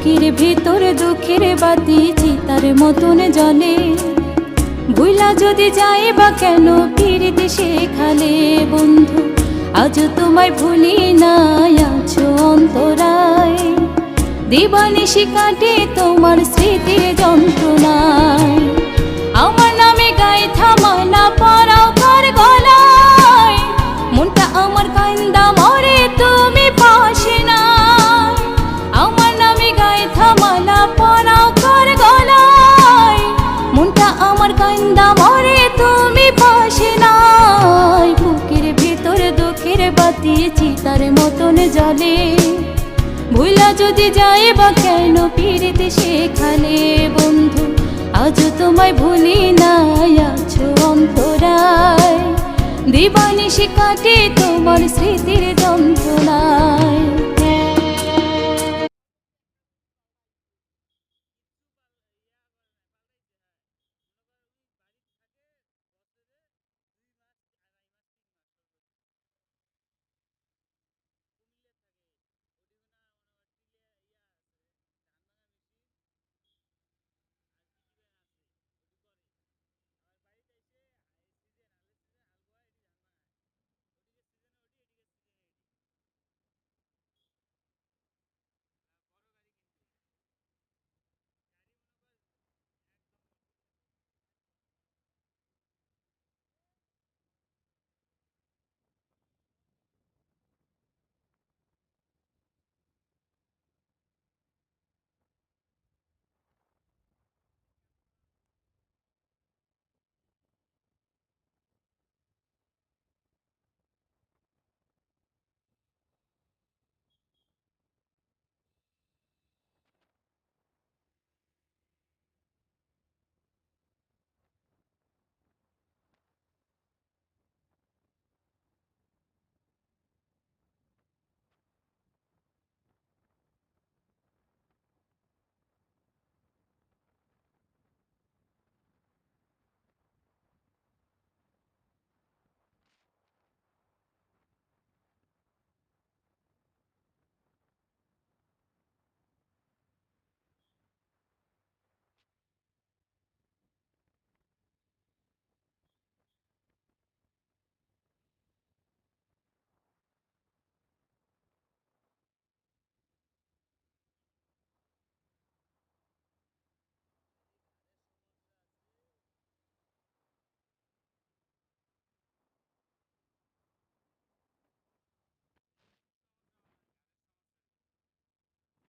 বুকের ভেতর দুঃখের বাতি চিতার মতন জ্বলে। ভুলা যদি যায় বা কেন ফিরতে সেখানে বন্ধু, আজ তোমায় ভুলি নাই, আছো অন্তরায়। দিবানিশি কাটে তোমার স্মৃতির যন্ত্রণায়। আমার নামে গায়ে থামানা পরাও কার গলায়, মনটা আমার কান্দা মরে তুমি পাশে না। আমার নামে গায়ে থামানা পরাও কার গলায়, মনটা আমার কান্দা মরে তুমি পাশে নাই। বুকের ভেতর দুঃখের বাতি চিতার মতন জ্বলে। ভুলা যদি যায় বা কেন ফিরতে সেখানে বন্ধু, আজ তোমায় ভুলি নাই, আছো অন্তরায়। দিবানিশি কাটে তোমার স্মৃতির যন্ত্রণায়।